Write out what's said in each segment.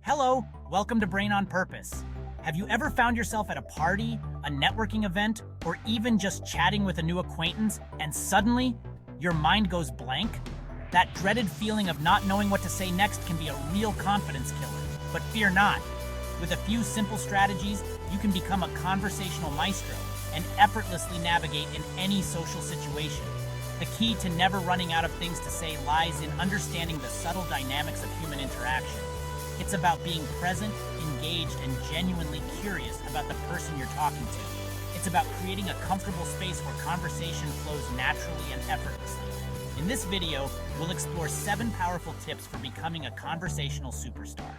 Hello, welcome to Brain on Purpose. Have you ever found yourself at a party, a networking event, or even just chatting with a new acquaintance and suddenly your mind goes blank? That dreaded feeling of not knowing what to say next can be a real confidence killer. But fear not. With a few simple strategies, you can become a conversational maestro and effortlessly navigate in any social situation. The key to never running out of things to say lies in understanding the subtle dynamics of human interaction. It's about being present, engaged, and genuinely curious about the person you're talking to. It's about creating a comfortable space where conversation flows naturally and effortlessly. In this video, we'll explore 7 powerful tips for becoming a conversational superstar.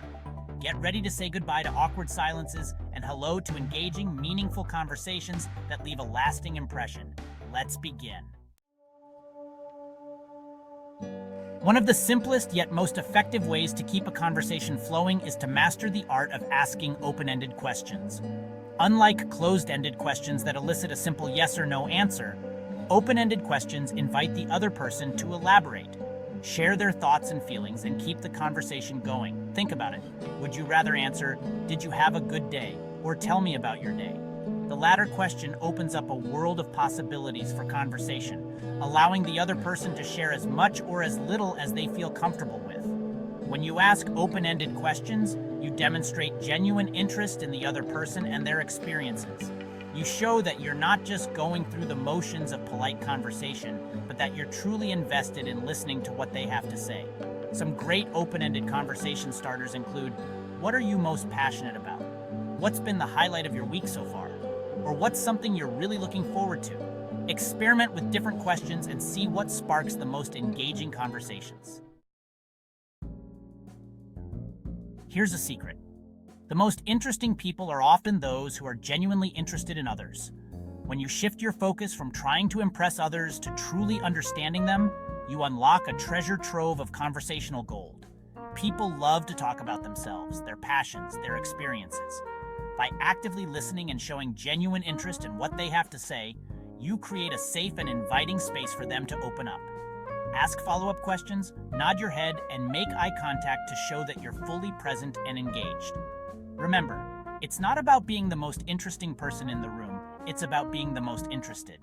Get ready to say goodbye to awkward silences and hello to engaging, meaningful conversations that leave a lasting impression. Let's begin. One of the simplest yet most effective ways to keep a conversation flowing is to master the art of asking open-ended questions. Unlike closed-ended questions that elicit a simple yes or no answer, open-ended questions invite the other person to elaborate, share their thoughts and feelings, and keep the conversation going. Think about it. Would you rather answer, "Did you have a good day?" or "Tell me about your day"? The latter question opens up a world of possibilities for conversation, allowing the other person to share as much or as little as they feel comfortable with. When you ask open-ended questions, you demonstrate genuine interest in the other person and their experiences. You show that you're not just going through the motions of polite conversation, but that you're truly invested in listening to what they have to say. Some great open-ended conversation starters include, what are you most passionate about? What's been the highlight of your week so far? Or what's something you're really looking forward to? Experiment with different questions and see what sparks the most engaging conversations. Here's a secret. The most interesting people are often those who are genuinely interested in others. When you shift your focus from trying to impress others to truly understanding them, you unlock a treasure trove of conversational gold. People love to talk about themselves, their passions, their experiences. By actively listening and showing genuine interest in what they have to say, you create a safe and inviting space for them to open up. Ask follow-up questions, nod your head, and make eye contact to show that you're fully present and engaged. Remember, it's not about being the most interesting person in the room, it's about being the most interested.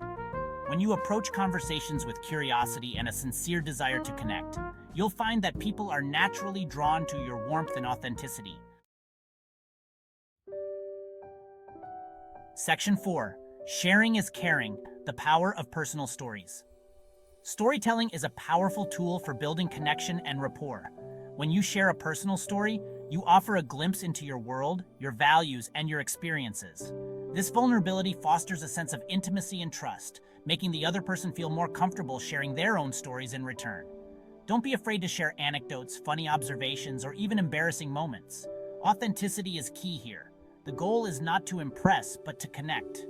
When you approach conversations with curiosity and a sincere desire to connect, you'll find that people are naturally drawn to your warmth and authenticity. Section 4. Sharing is caring, the power of personal stories. Storytelling is a powerful tool for building connection and rapport. When you share a personal story, you offer a glimpse into your world, your values, and your experiences. This vulnerability fosters a sense of intimacy and trust, making the other person feel more comfortable sharing their own stories in return. Don't be afraid to share anecdotes, funny observations, or even embarrassing moments. Authenticity is key here. The goal is not to impress, but to connect.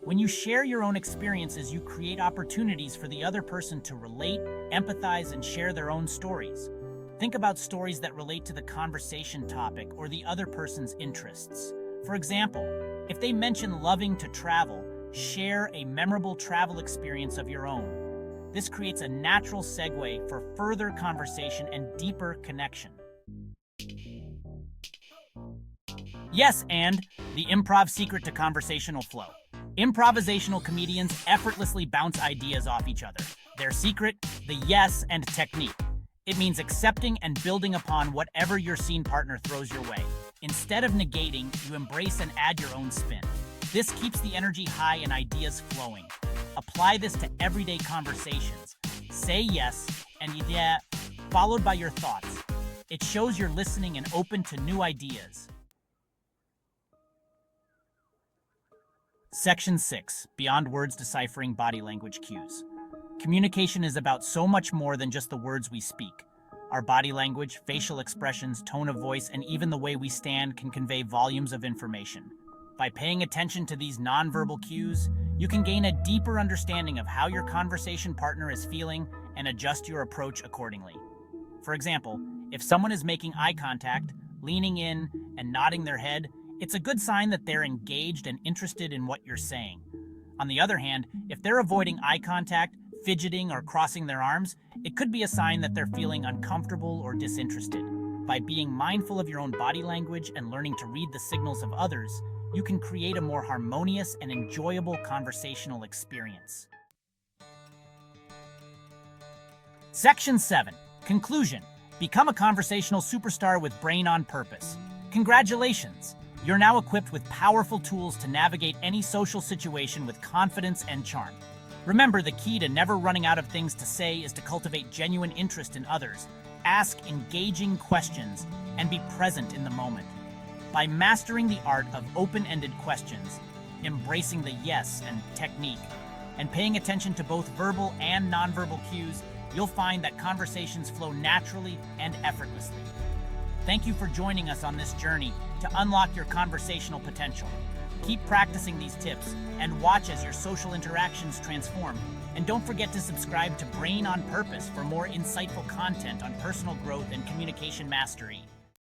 When you share your own experiences, you create opportunities for the other person to relate, empathize, and share their own stories. Think about stories that relate to the conversation topic or the other person's interests. For example, if they mention loving to travel, share a memorable travel experience of your own. This creates a natural segue for further conversation and deeper connection. Yes, and the improv secret to conversational flow. Improvisational comedians effortlessly bounce ideas off each other. Their secret, the yes and technique. It means accepting and building upon whatever your scene partner throws your way. Instead of negating, you embrace and add your own spin. This keeps the energy high and ideas flowing. Apply this to everyday conversations. Say yes and yeah, followed by your thoughts. It shows you're listening and open to new ideas. Section 6. Beyond words, deciphering body language cues. Communication is about so much more than just the words we speak. Our body language, facial expressions, tone of voice, and even the way we stand can convey volumes of information. By paying attention to these nonverbal cues, you can gain a deeper understanding of how your conversation partner is feeling and adjust your approach accordingly. For example, if someone is making eye contact, leaning in, and nodding their head, it's a good sign that they're engaged and interested in what you're saying. On the other hand, if they're avoiding eye contact, fidgeting, or crossing their arms, it could be a sign that they're feeling uncomfortable or disinterested. By being mindful of your own body language and learning to read the signals of others, you can create a more harmonious and enjoyable conversational experience. Section 7. Conclusion. Become a conversational superstar with Brain on Purpose. Congratulations! You're now equipped with powerful tools to navigate any social situation with confidence and charm. Remember, the key to never running out of things to say is to cultivate genuine interest in others, ask engaging questions, and be present in the moment. By mastering the art of open-ended questions, embracing the yes and technique, and paying attention to both verbal and nonverbal cues, you'll find that conversations flow naturally and effortlessly. Thank you for joining us on this journey to unlock your conversational potential. Keep practicing these tips and watch as your social interactions transform. And don't forget to subscribe to Brain on Purpose for more insightful content on personal growth and communication mastery.